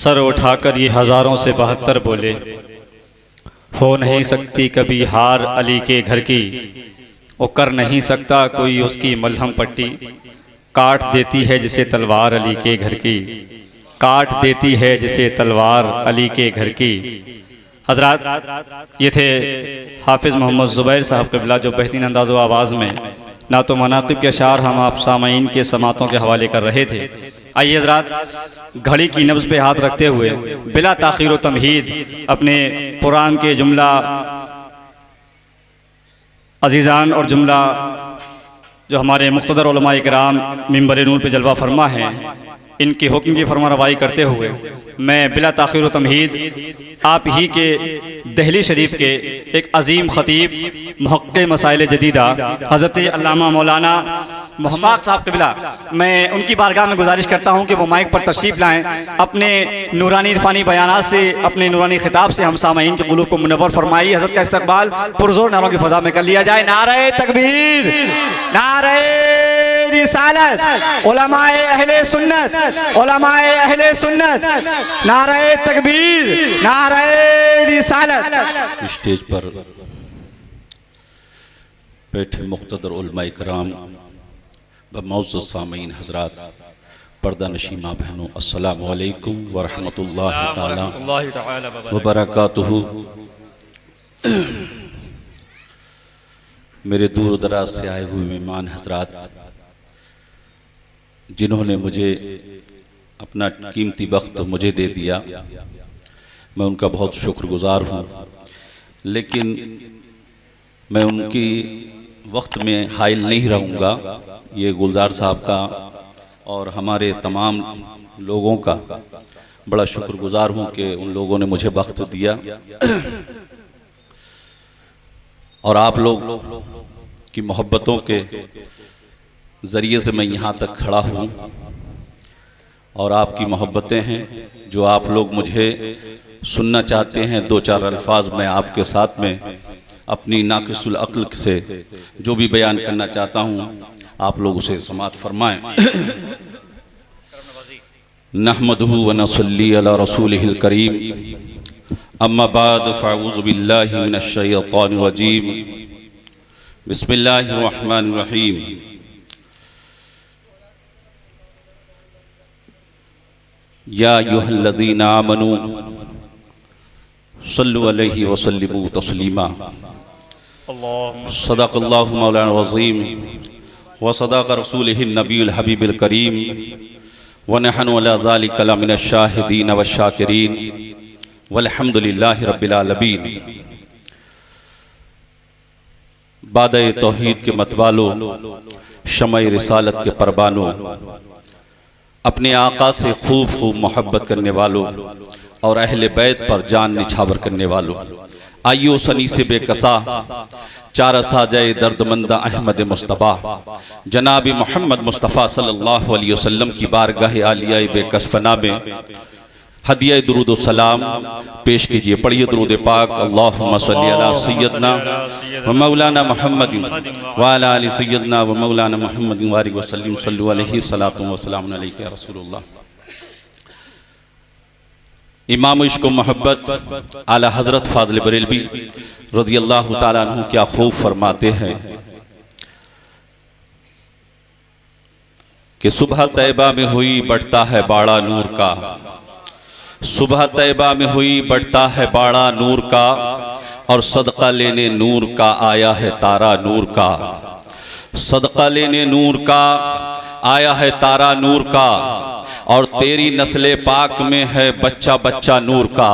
Sir उठाकर ये हज़ारों से 72 बोले, हो नहीं सकती कभी हार अली के घर की, वो कर नहीं सकता कोई उसकी मलहम पट्टी। काट देती है जिसे तलवार अली के घर की, काट देती है जिसे तलवार अली के घर की। हज़रात, ये थे हाफिज़ मोहम्मद ज़ुबैर साहब क़िबला, जो बेहतरीन अंदाज़ो आवाज़ में ना तो मनाक़िब के अशार हम आप सामाईन के समातों के हवाले कर रहे थे। आइए हज़रात, घड़ी की नब्ज़ पे हाथ रखते हुए बिला ताख़ीर व तमहीद अपने कुरान के जुमला अज़ीज़ान और जुमला जो हमारे मुक़्तदर उलमा इकराम मिंबर नूर पे जलवा फरमा हैं, इनके हुक्म की फरमारवाई करते हुए मैं बिला ताख़ीर व तमहीद आप ही के दहली शरीफ के एक अजीम ख़तीब मुहक्किक़ मसाइल जदीदा हज़रत अल्लामा मौलाना मोहम्मद साहब क़िबला, मैं उनकी बारगाह में गुजारिश करता हूँ कि वो माइक पर तशरीफ़ लाएँ, अपने नूरानी इरफानी बयानात से, अपने नूरानी खिताब से हम सामाईन के क़ुलूब को मुनव्वर फरमाइए। हज़रत का इस्तक़बाल पुरज़ोर नारों की फ़ज़ा में कर लिया जाए। नारे तकबीर, नारे रिसालत, उलमाए अहले सुन्नत, उलमाए अहले सुन्नत, नारे तकबीर, नारे रिसालत। स्टेज पर बैठे मुक़्तदर उलमा इकराम व मौजूद सामीन हज़रात, पर्दा नशीमा बहनों, अस्सलामु अलैकुम व रहमतुल्लाहि ताला व बरकातुहू। मेरे दूर दराज से आए हुए मेहमान हज़रात, जिन्होंने मुझे अपना कीमती वक्त मुझे दे दिया, मैं उनका बहुत शुक्रगुज़ार हूँ। लेकिन मैं उनकी वक्त में हाइल नहीं रहूँगा। ये गुलजार साहब का और हमारे तमाम लोगों का बड़ा शुक्रगुज़ार हूँ कि उन लोगों ने मुझे वक्त दिया और आप लोग की मोहब्बतों के ज़रिए से मैं यहाँ तक खड़ा हूँ। और आपकी मोहब्बतें हैं जो आप लोग मुझे सुनना चाहते हैं। दो चार अल्फाज मैं आपके साथ में अपनी नाक़िसुल अक़्ल से जो भी बयान करना चाहता हूँ, आप लोग उसे समाअत फरमाएँ। नहमदुहु व नसल्ली अला रसूलिहिल करीम, अम्मा बाद फ़अऊज़ु बिल्लाहि मिनश शैतानिर रजीम, बिस्मिल्लाहिर रहमानिर रहीम। या अय्युहल्लज़ीना आमनू सल्लु अलैहि व सल्लिमू तस्लीमा। सदक़ल्लाहु मौलाना अज़ीम व सदक़ रसूलिहिन नबीयुल हबीबिल करीम व नहनु अला ज़ालिका लमिनश शाहिदीन व शाकिरीन वल्हम्दुलिल्लाहि रब्बिल आलमीन। बादए तौहीद के मतवालों, शमए रिसालत के परवानों, अपने आका से खूब खूब मोहब्बत करने वालों और अहले बैत पर जान निछावर करने वालों, आइयो सनी से बेकसा चार साजाए दर्दमंदा अहमद मुस्तफ़ा जनाब मोहम्मद मुस्तफ़ा सल्लल्लाहु अलैहि वसल्लम की बारगाह आलिया बेकसफना में हदिया दुरूद व सलाम पेश कीजिए। पढ़िए दुरूद पाक। अल्लाहुम्मा सल्ली अला सय्यदना व मौलाना मुहम्मदिन व अला आलि सय्यदना व मौलाना मुहम्मदिन व आलिहि वसल्लम सल्लु अलैहि सलातु व सलामुन अलैका या रसूलुल्लाह। इमाम इश्क़ व मोहब्बत आला हज़रत फ़ाज़िल बरेलवी रज़ियल्लाहु ताला अन्हु क्या खूब फरमाते हैं कि सुबह तैबा में हुई बढ़ता है बाड़ा नूर का, सुबह तैबा में हुई बढ़ता है बाड़ा नूर का, और सदका लेने नूर का आया है तारा नूर का, सदका लेने नूर का आया है तारा नूर का, और तेरी नस्ले पाक में है बच्चा बच्चा नूर का,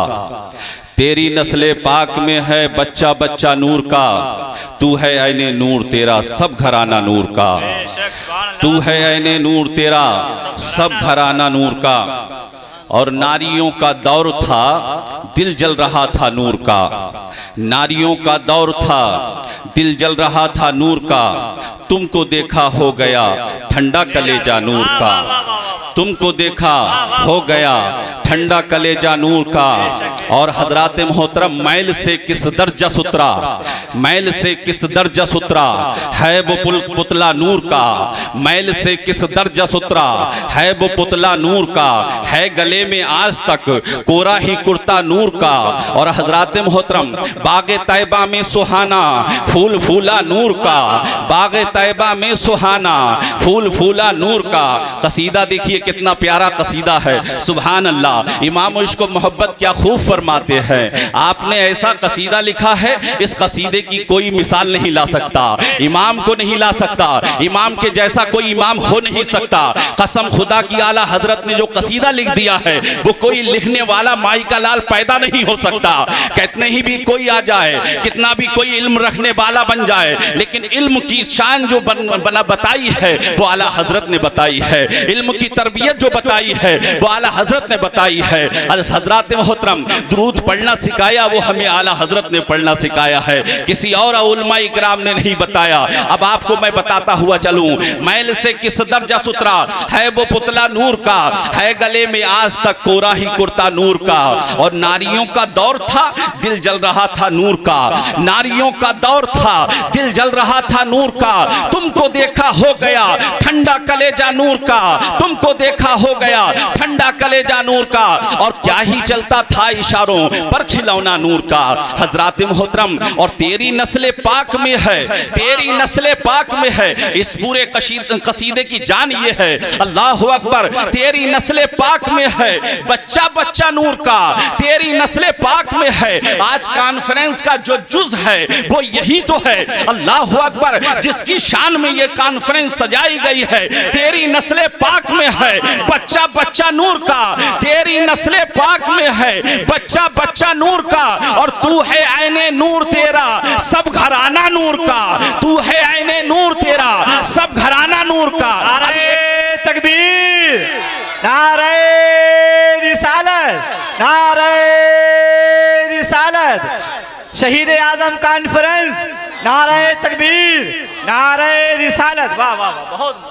तेरी नस्ले पाक में है बच्चा बच्चा नूर का, तू है ऐने नूर तेरा सब घराना नूर का, तू है ऐने नूर तेरा सब घराना नूर का। और नारियों का दौर था दिल जल रहा था नूर का, नारियों का दौर था दिल जल रहा था नूर का, तुमको देखा हो गया ठंडा कलेजा नूर का, तुमको देखा हो गया ठंडा कलेजा नूर का। और हजरात मोहतरम मैल से किस दर्जा सुतरा, मैल से किस दर्जा सुतरा है वो पुतला नूर का, मैल से किस दर्जा सुतरा है वो पुतला नूर का, है गले में आज तक कोरा ही कुर्ता नूर का। और हजरात मोहतरम बागे तैबा में सुहाना फूल फूला नूर का, बागे तैबा में सुहाना फूल फूला नूर का। कसीदा देखिए कितना प्यारा कसीदा है, सुभान अल्लाह। इमाम इसको मोहब्बत क्या खूब फरमाते हैं। आपने ऐसा कसीदा लिखा है, इस कसीदे की कोई मिसाल नहीं ला सकता, इमाम को नहीं ला सकता, इमाम के जैसा कोई इमाम हो नहीं सकता। कसम खुदा की आला हजरत ने जो कसीदा लिख दिया है वो कोई लिखने वाला माई का लाल पैदा नहीं हो सकता। कितने ही भी कोई आ जाए, कितना भी कोई इल्म रखने वाला बन जाए, लेकिन इल्म की शान जो बना बताई है वो आला हजरत ने बताई है, इल्म की तरबियत जो बताई है वो आला हजरत ने बताई है। हजरत मोहतरम दुरूद पढ़ना सिखाया वो हमें आला हजरत ने पढ़ना सिखाया है, किसी और उलमा इकराम ने नहीं बताया। अब आपको मैं बताता हुआ चलूं, मैल से किस दर्जा सुतरा है वो पुतला नूर का, है गले में आज तक कोरा ही कुर्ता नूर का। और नारियों का दौर था दिल जल रहा था नूर का, नारियों का दौर था दिल जल रहा था नूर का। तुमको देखा हो गया ठंडा कलेजा नूर का, तुमको देखा हो गया ठंडा कलेजा नूर का। और क्या ही चलता था इशारों पर खिलौना नूर का। हजरात मोहतरम और तेरी नस्ल पाक में है, तेरी नस्ल पाक में है, इस पूरे कसीदे की जान ये है। अल्लाह अकबर, तेरी नस्ल पाक में है, बच्चा बच्चा नूर का, तेरी नस्ल पाक में है। आज कॉन्फ्रेंस का जो जुज है वो यही तो है। अल्लाह अकबर, जिसकी शान में ये कॉन्फ्रेंस सजाई गई है, तेरी नस्ल पाक में है, बच्चा बच्चा नूर का, तेरी नस्ल पाक में है, बच्चा बच्चा नूर का। और तू है ऐने नूर तेरा सब घराना नूर का, तू है ऐने नूर तेरा सब घराना नूर का। नारे तकबीर, नारे रिसालत, नारे रिसालत, शहीद आजम कॉन्फ्रेंस, नारे तकबीर, नारे रिसालत। वाह वाह वाह, बहुत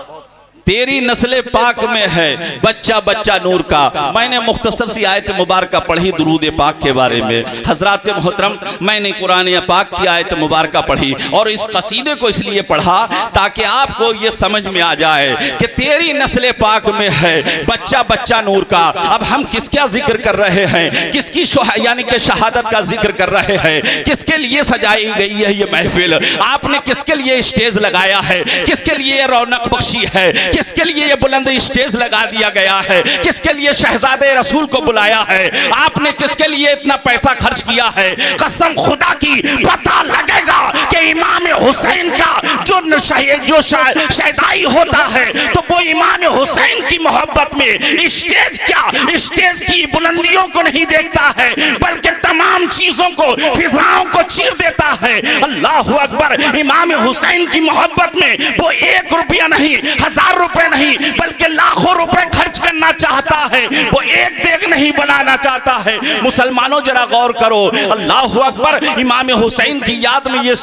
तेरी नस्ल पाक में है, बच्चा बच्चा नूर का। मैंने मुख्तसर सी आयत मुबारक पढ़ी दुरूद पाक के बारे में। हजरात मोहतरम, मैंने कुरान पाक की आयत मुबारक पढ़ी और इस कसीदे को इसलिए पढ़ा ताकि आपको ये समझ में आ जाए कि तेरी नस्ल पाक में है, बच्चा बच्चा नूर का। अब हम किसका जिक्र कर रहे हैं, किसकी यानी कि शहादत का जिक्र कर रहे हैं, किसके लिए सजाई गई है ये महफिल, आपने किसके लिए स्टेज लगाया है, किसके लिए रौनक बख्शी है, किसके लिए ये बुलंद स्टेज लगा दिया गया है, किसके लिए शहजादे रसूल को बुलाया है, आपने किसके लिए इतना पैसा खर्च किया है। कसम खुदा की पता लगेगा कि इमाम हुसैन का जो शहदाई होता है तो वो इमाम हुसैन की मोहब्बत में स्टेज क्या, स्टेज की बुलंदियों को नहीं देखता है बल्कि तमाम चीजों को, फिजाओं को चीर देता है। अल्लाह अकबर, इमाम हुसैन की मोहब्बत में वो 1 रुपया नहीं, 1000 रुपए नहीं, बल्कि लाखों रुपए खर्च करना चाहता है, वो एक देग नहीं बनाना चाहता है। मुसलमानों जरा गौर करो, अल्लाह अकबर, इमाम हुसैन की याद में ये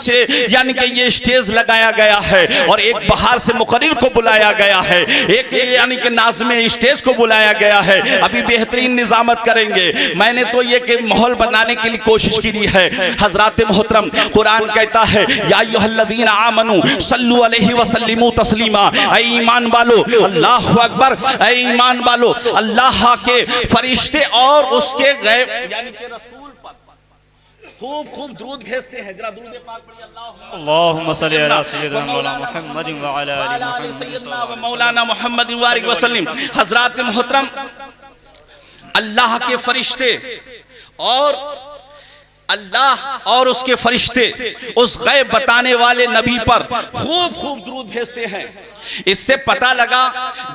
यानी कि ये स्टेज लगाया गया है और एक बाहर से मुकर्रिर को बुलाया गया है, एक यानी कि नाज़िम स्टेज को बुलाया गया है। अभी बेहतरीन निजामत करेंगे। मैंने तो ये कि माहौल बनाने के लिए कोशिश की है। हजरात मोहतरम, कुरान कहता है या अय्युहल्लज़ीना आमनू सल्लु अलैहि व सल्लिमू तस्लीमा, ऐ ईमान वालो, अल्लाह अकबर, ऐ ईमान वालो, अल्लाह के फरिश्ते और उसके गैब यानी कि रसूल पर खूब खूब दुरूद भेजते हैं। जरा दुरूद पाक पढ़िए। अल्लाहुम्मा सल्ली अला सय्यिदिना मुहम्मद व अला आलि सय्यिदना व मौलाना मुहम्मद व सल्लिम। हजरात मोहतरम, अल्लाह के फरिश्ते और अल्लाह और उसके फरिश्ते उस गैब बताने वाले नबी पर खूब खूब दुरूद भेजते हैं। इससे पता लगा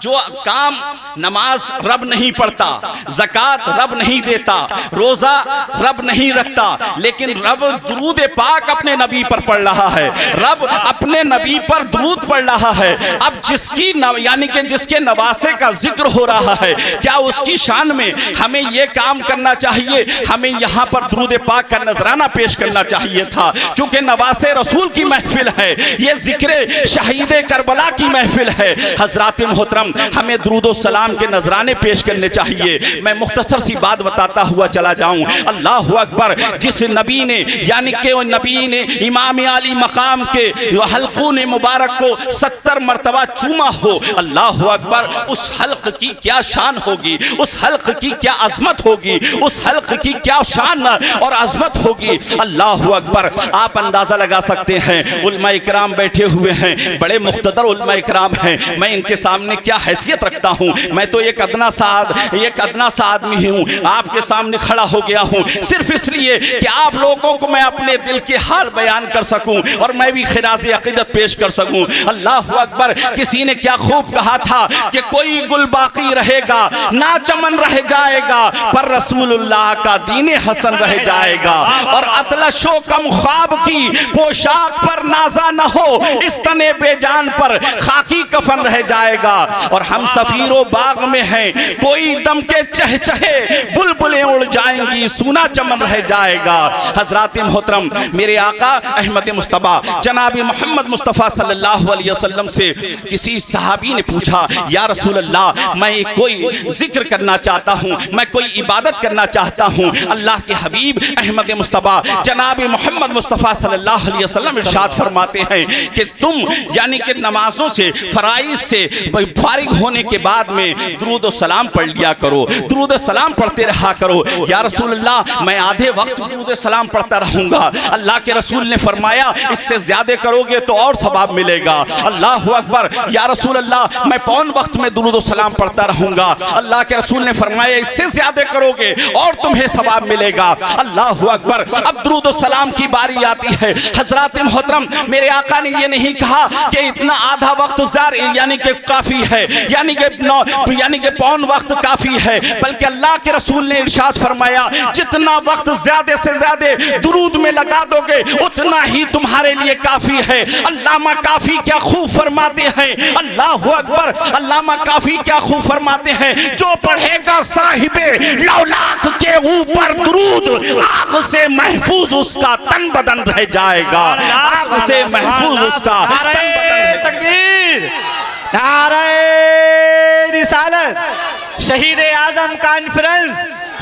जो काम नमाज रब नहीं पढ़ता, ज़कात रब नहीं देता, रोजा रब नहीं रखता, लेकिन रब दुरूद पाक अपने नबी पर पढ़ रहा है, रब अपने नबी पर दुरूद पढ़ रहा है। अब जिसकी यानी कि जिसके नवासे का जिक्र हो रहा है, क्या उसकी शान में हमें ये काम करना चाहिए, हमें यहाँ पर दुरूद पाक नजराना पेश करना चाहिए था, क्योंकि नवासे रसूल की महफिल है, ये जिक्र शहीद करबला की महफिल है। हजरात मोहतरम, हमें दुरूद सलाम के नजराने पेश करने चाहिए। मैं मुख्तसर सी बात बताता हुआ चला जाऊं। अल्लाह अकबर, जिस नबी ने यानी कि नबी ने इमाम आली मकाम के हल्कून मुबारक को 70 मरतबा चूमा हो, अल्लाह अकबर, उस हल्क की क्या शान होगी, उस हल्क की क्या अजमत होगी, उस हल्क की क्या शान और अजमत होगी। अल्लाह अकबर, आप अंदाजा लगा सकते हैं। उलमा इकराम बैठे हुए हैं, बड़े मुख्तदर उलमा इकराम हैं, मैं इनके सामने क्या हैसियत रखता हूँ। मैं तो एक अदना सा आदमी हूँ, आपके सामने खड़ा हो गया हूँ सिर्फ इसलिए कि आप लोगों को मैं अपने दिल के हाल बयान कर सकूं और मैं भी खिराज़े अक़ीदत पेश कर सकूं। अल्लाह अकबर, किसी ने क्या खूब कहा था कि कोई गुल बाकी रहेगा ना चमन रह जाएगा, पर रसूलुल्लाह का दीन हसन रह जाएगा। और अतलशो कम ख्वाब की पोशाक पर नाजा न हो, इस तने बेजान पर खाकी कफन रह जाएगा। और हम सफीरो बाग में हैं, कोई दम के चहचहे बुलबुलें उड़ जाएंगी, सूना चमन रह जाएगा। हजरात मोहतरम, मेरे आका अहमद मुस्तफ़ा जनाब मोहम्मद मुस्तफ़ा सल्लल्लाहु अलैहि वसल्लम से किसी सहाबी ने पूछा, या रसूल अल्लाह, मैं कोई जिक्र करना चाहता हूँ, मैं कोई इबादत करना चाहता हूँ। अल्लाह के हबीब अहमद मुस्तफ़ा जनाब मोहम्मद मुस्तफ़ा सल्लल्लाहु अलैहि वसल्लम इरशाद फरमाते हैं कि तुम यानी कि नमाजों से फराइज से फारिग होने के बाद में दुरूद और सलाम पढ़ लिया करो, दुरूद सलाम पढ़ते रहा करो। या रसूल अल्लाह, मैं आधे वक्त दुरूद सलाम पढ़ता रहूंगा। अल्लाह के रसूल ने फरमाया, इससे ज्यादा करोगे तो और सवाब मिलेगा। अल्लाह अकबर, या रसूल अल्लाह, मैं पौन वक्त में दुरूद सलाम पढ़ता रहूंगा। अल्लाह के रसूल ने फरमाया, इससे ज्यादा करोगे और तुम्हें सवाब मिलेगा। अल्लाह अकबर, अब दुरूद सलाम की बारी आती है। हजरात मोहतरम, मेरे आका ने ये नहीं कहा कि इतना आधा वक्त यानी कि काफी है, यानी कि पौन वक्त काफी है, बल्कि अल्लाह के रसूल ने इरशाद फरमाया, जितना वक्त ज्यादा से ज्यादा दुरूद में लगा दोगे उतना ही तुम्हारे लिए काफी है। अल्लामा काफी क्या खूब फरमाते हैं, अल्लाह अकबर, अल्लामा काफी क्या खूब फरमाते हैं, जो पढ़ेगा साहिबे लौलाक के ऊपर दुरूद, आग से महफूज उसका तन बदन रह जाएगा, आग से महफूज उसका तन बदन। तकबीर, नारे रिसालत, शहीद आजम कॉन्फ्रेंस,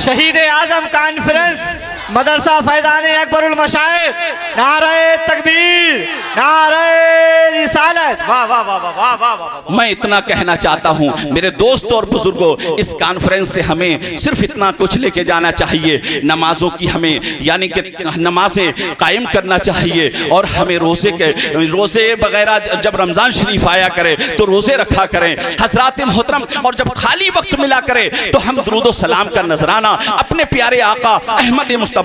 शहीद आजम कॉन्फ्रेंस, मदरसा फैजाने अकबरुल मशाइख, नारे तकबीर, नारे रिसालत। वाह वाह वाह वाह वाह वाह वाह। मैं इतना कहना चाहता हूँ मेरे दोस्तों और बुजुर्गों, इस कॉन्फ्रेंस से हमें सिर्फ इतना कुछ लेके जाना चाहिए, नमाजों की हमें यानी कि नमाजें कायम करना चाहिए और हमें रोज़े वगैरह जब रमज़ान शरीफ आया करे तो रोज़े रखा करें हजरात मोहतरम, और जब खाली वक्त मिला करे तो हम दुरूद सलाम का नजराना अपने प्यारे आका अहमद मुस्तफ़ा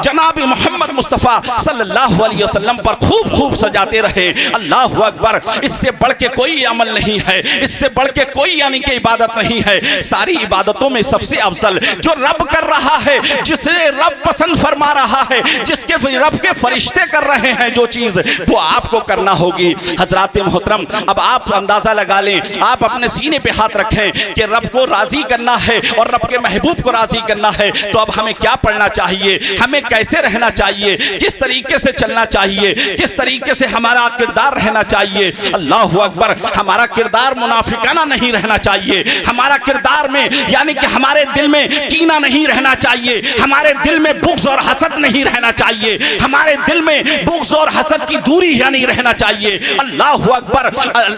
जनाब मोहम्मद मुस्तफ़ा सल्लल्लाहु अलैहि वसल्लम पर खूब खूब सजाते रहे। अल्लाह अकबर, इससे बढ़ के कोई अमल नहीं है, इससे बढ़ के कोई यानी कि इबादत नहीं है। सारी इबादतों में सबसे अफजल जो रब कर रहा है, जिसे रब पसंद फरमा रहा है, जिसके रब के फरिश्ते कर रहे हैं जो चीज़, वो आपको करना होगी। हजरात मोहतरम, अब आप अंदाज़ा लगा लें, आप अपने सीने पे हाथ रखें कि रब को राज़ी करना है और रब के महबूब को राज़ी करना है, तो अब हमें क्या पढ़ना चाहिए, हमें कैसे रहना चाहिए, किस तरीके से चलना चाहिए, किस तरीके से हमारा किरदार रहना चाहिए। अल्लाह अकबर, हमारा किरदार मुनाफिकाना नहीं रहना चाहिए, हमारा किरदार में यानी कि हमारे दिल में कीना नहीं रहना चाहिए, हमारे दिल में बुग़्ज़ और हसद नहीं रहना चाहिए, हमारे दिल में बुग़्ज़ और हसद की दूरी यानी रहना चाहिए। अल्लाह अकबर,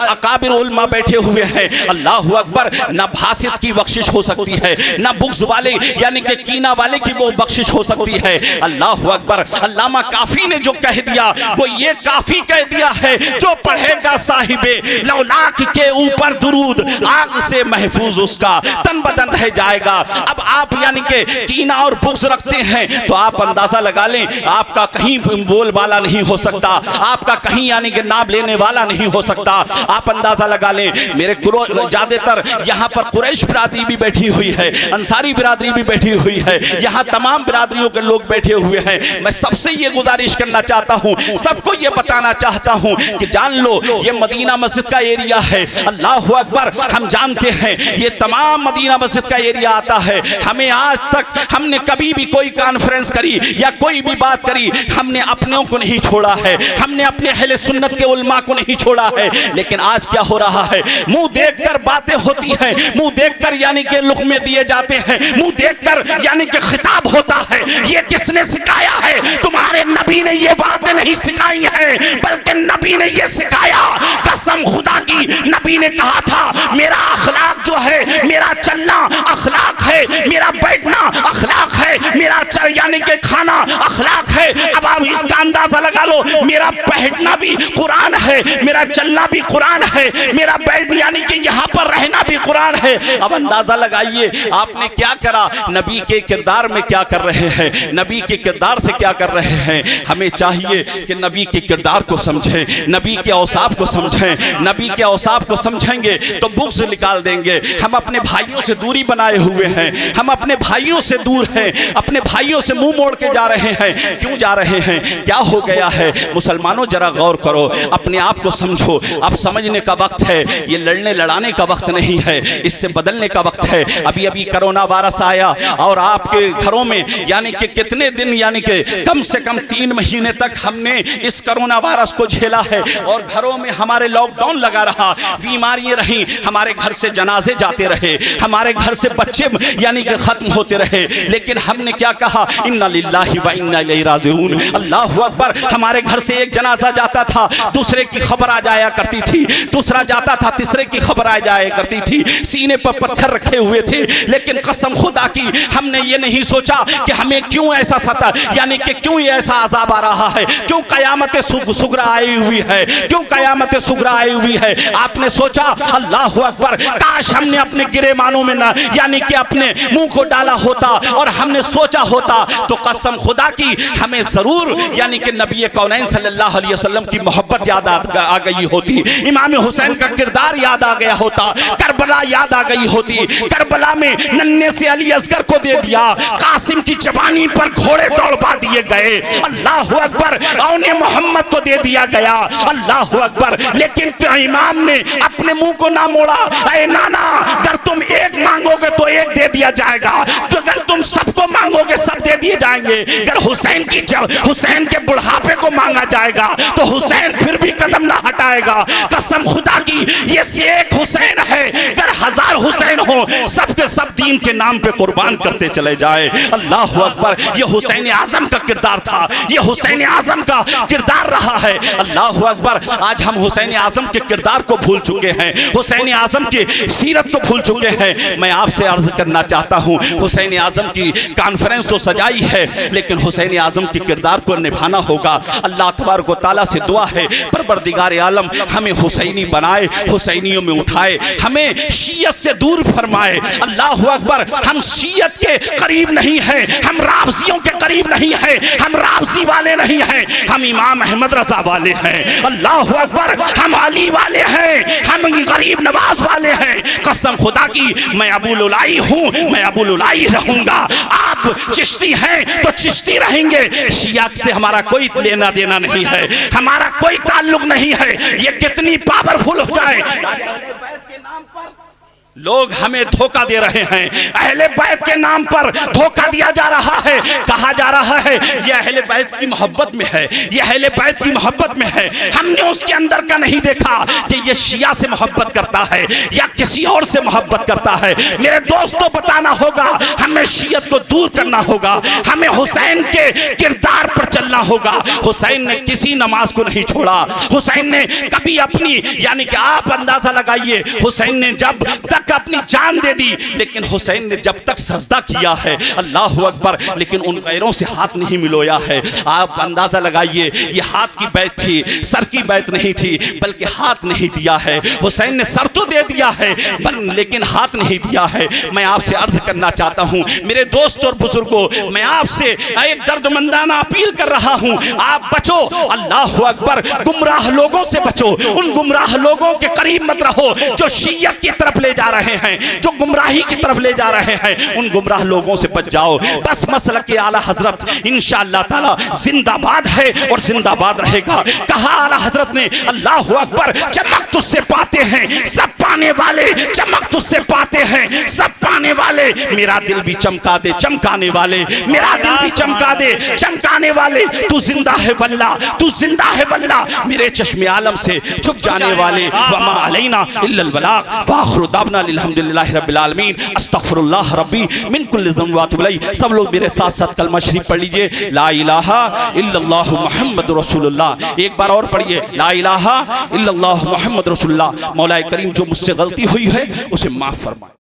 अकाबिर उलमा बैठे हुए हैं। अल्लाह अकबर, ना भासित की बख्शिश हो सकती है, ना बुग़्ज़ वाले यानी कि कीना वाले की वो बख्शिश हो सकती है। अल्लाह अकबर, अल्लामा काफी ने जो कह दिया वो ये काफी कह दिया है, जो पढ़ेगा साहिबे लौलाक के ऊपर दुरूद, आग से महफूज उसका तन बदन रह जाएगा। अब आप यानी कि कीना और बुग़्ज़ रखते हैं तो आप अंदाजा लगा लें, आपका कहीं बोल वाला नहीं हो सकता, आपका कहीं यानी कि नाम लेने वाला नहीं हो सकता। आप अंदाजा लगा लें, मेरे ज़्यादातर यहाँ पर कुरैश बिरादरी भी बैठी हुई है, अंसारी बिरादरी भी बैठी हुई है, यहाँ तमाम बिरादरियों लोग बैठे हुए हैं, मैं सबसे ये गुजारिश करना चाहता हूँ, सबको ये बताना चाहता हूँ कि जान लो ये मदीना मस्जिद का एरिया है। अल्लाह अकबर, हम जानते हैं ये तमाम मदीना मस्जिद का एरिया आता है। हमें आज तक हमने कभी भी कोई कॉन्फ्रेंस करी या कोई भी बात करी, हमने अपनों को नहीं छोड़ा है, हमने अपने अहले सुन्नत के उलमा को नहीं छोड़ा है। लेकिन आज क्या हो रहा है, मुंह देखकर बातें होती हैं, मुंह देखकर यानी कि लुक़मे दिए जाते हैं, मुंह देखकर यानी कि खिताब होता है। ये किसने सिखाया है? तुम्हारे नबी ने ये बातें नहीं सिखाई है, बल्कि नबी ने ये सिखाया। कसम खुदा की, नबी ने कहा था मेरा अखलाक जो है, मेरा चलना अखलाक है, मेरा बैठना अखलाक है, मेरा यानी कि खाना अखलाक है। अब आप इसका अंदाजा लगा लो, मेरा बैठना भी कुरान है, मेरा चलना भी कुरान है, मेरा बैठ यानी कि यहाँ पर रहना भी कुरान है। अब अंदाजा लगाइए आपने क्या करा, नबी के किरदार में क्या कर रहे हैं, नबी के किरदार से क्या कर रहे हैं। हमें चाहिए कि नबी के किरदार को समझें, नबी के औसाफ को समझें। नबी के औसाफ को समझेंगे तो बुग़्ज़ निकाल देंगे। हम अपने भाइयों से दूरी बनाए हुए हैं, हम अपने भाइयों से दूर हैं, अपने भाइयों से मुंह मोड़ के जा रहे हैं। क्यों जा रहे हैं, क्या हो गया है? मुसलमानों जरा गौर करो, अपने आप को समझो। अब समझने का वक्त है, ये लड़ने लड़ाने का वक्त नहीं है, इससे बदलने का वक्त है। अभी अभी कोरोना वायरस आया और आपके घरों में यानी कि कितने दिन, यानी कि कम से कम 3 महीने तक हमने इस कोरोना वायरस को झेला है और घरों में हमारे लॉकडाउन लगा रहा, बीमारियां रही, हमारे घर से जनाजे जाते रहे, हमारे घर से बच्चे यानी कि खत्म होते रहे। लेकिन हमने क्या कहा, इन्ना लिल्लाहि व इन्ना इलैहि राजिऊन। अल्लाह अकबर, हमारे घर से एक जनाजा जाता था, दूसरे की खबर आ जाया करती थी, दूसरा जाता था, तीसरे की खबर आ जाया करती थी। सीने पर पत्थर रखे हुए थे। लेकिन कसम खुदा की, हमने ये नहीं सोचा कि हमें क्यों ऐसा सता, यानी कि क्यों ये ऐसा अजाब आ रहा है, क्यों कयामत सुगरा आई हुई है, क्यों कयामत सुगरा आई हुई है। आपने सोचा अल्लाह अकबर, काश हमने अपने गिरेमानों में ना यानी कि अपने मुंह को डाला होता और हमने सोचा होता तो कसम खुदा की हमें जरूर यानी कि नबी कौनैन सल्लल्लाहु अलैहि वसल्लम की मोहब्बत याद आ गई होती, इमाम हुसैन का किरदार याद आ गया होता, करबला याद आ गई होती। करबला में नन्हे से अली असगर को दे दिया, कासिम की जवानी पर घोड़े दौड़वा दिए गए, अल्लाह अकबर, औने मोहम्मद को दे दिया गया, अल्लाह अकबर। लेकिन इमाम ने अपने मुंह को ना मोड़ा। ऐ नाना, अगर तुम एक मांगोगे तो एक दे दिया जाएगा, तो अगर तुम सबको मांगोगे सब दे दिए जाएंगे। अगर हुसैन के बुढ़ापे को मांगा जाएगा तो हुसैन फिर भी कदम ना हटाएगा। कसम खुदा की, ये एक हुसैन है, अगर 1000 हुसैन हो सबके सब दीन के नाम पे कुर्बान करते चले जाए। अल्लाह अकबर, ये हुसैन आजम का किरदार था, ये हुसैन आजम का किरदार रहा है। अल्लाह अकबर, आज हम हुसैन आजम के किरदार को भूल चुके हैं, हुसैन आजम की सीरत को भूल चुके हैं। मैं आपसे अर्ज करना चाहता हूँ, हुसैन आजम की कॉन्फ्रेंस तो सजाई है, लेकिन हुसैन आजम के किरदार को निभाना होगा। अल्लाह तबारक व तआला से दुआ है, परवरदिगार आलम हमें हुसैनी बनाए, हुसैनियों में उठाए, हमें शियत से दूर फरमाए। अल्लाह अकबर, हम शियत के करीब नहीं हैं, हम रावजियों के करीब नहीं हैं, हम रावजी वाले नहीं हैं, हम इमाम अहमद रजा वाले हैं। अल्लाह अकबर, हम अली वाले हैं, हम गरीब नवाज वाले हैं। कसम खुदा की, मैं अबुल-उलाई हूँ, मैं अबुल-उलाई रहूंगा। आप चिश्ती हैं तो चिश्ती रहेंगे। शिया से हमारा कोई लेना देना नहीं है, हमारा कोई ताल्लुक नहीं है। ये कितनी पावरफुल हो जाए, लोग हमें धोखा दे रहे हैं, अहले बैत के नाम पर धोखा दिया जा रहा है। कहा जा रहा है ये अहले बैत की मोहब्बत में है, ये अहले बैत की मोहब्बत में है। हमने उसके अंदर का नहीं देखा कि ये शिया से मोहब्बत करता है या किसी और से मोहब्बत करता है। मेरे दोस्तों, बताना होगा, हमें शियत को दूर करना होगा, हमें हुसैन के किरदार पर चलना होगा। हुसैन ने किसी नमाज को नहीं छोड़ा, हुसैन ने कभी अपनी यानी कि आप अंदाजा लगाइए, हुसैन ने जब तक अपनी जान दे दी, लेकिन हुसैन ने जब तक सजदा किया है, अल्लाह अकबर, लेकिन उन गैरों से हाथ नहीं मिलोया है। आप अंदाजा लगाइए, ये हाथ की बैत थी, सर की बैत नहीं थी, बल्कि हाथ नहीं दिया है। हुसैन ने सर तो दे दिया है लेकिन हाथ नहीं दिया है। मैं आपसे अर्ज करना चाहता हूँ, मेरे दोस्त और बुजुर्गों, मैं आपसे एक दर्दमंदाना अपील कर रहा हूँ, आप बचो, अल्लाह अकबर, गुमराह लोगों से बचो, उन गुमराह लोगों के करीब मत रहो जो शियत की तरफ ले जा जा रहे हैं, जो गुमराही की तरफ ले जा रहे हैं, उन गुमराह लोगों से बच जाओ। बस मसलक के आला हजरत इंशाअल्लाह ताला जिंदाबाद है और जिंदाबाद रहेगा। कहा आला हजरत ने, अल्लाह अकबर, चमक तुझसे पाते हैं सब पाने वाले, चमक तुझसे पाते हैं सब पाने वाले। मेरा दिल भी चमका दे चमकाने वाले, मेरा दिल भी चमका दे चमकाने वाले। तू जिंदा है वल्ला, तू जिंदा है वल्ला, मेरे चश्मे आलम से छुप जाने वाले। वमा अलैना इल्लल बलाग व आखिरु दावना अल्हम्दुलिल्लाहि रब्बिल आलमीन अस्तगफिरुल्लाह रब्बी मिन कुल्लि ज़ंब व अतूबु इलैह। सब लोग मेरे साथ साथ कलमा शरीफ पढ़ लीजिए, ला इलाहा इल्लल्लाहु मुहम्मदुर रसूलुल्लाह। एक बार और पढ़िए, ला इलाहा इल्लल्लाहु मुहम्मदुर रसूलुल्लाह। मौला करीम जो मुझसे गलती हुई है उसे माफ फरमाए।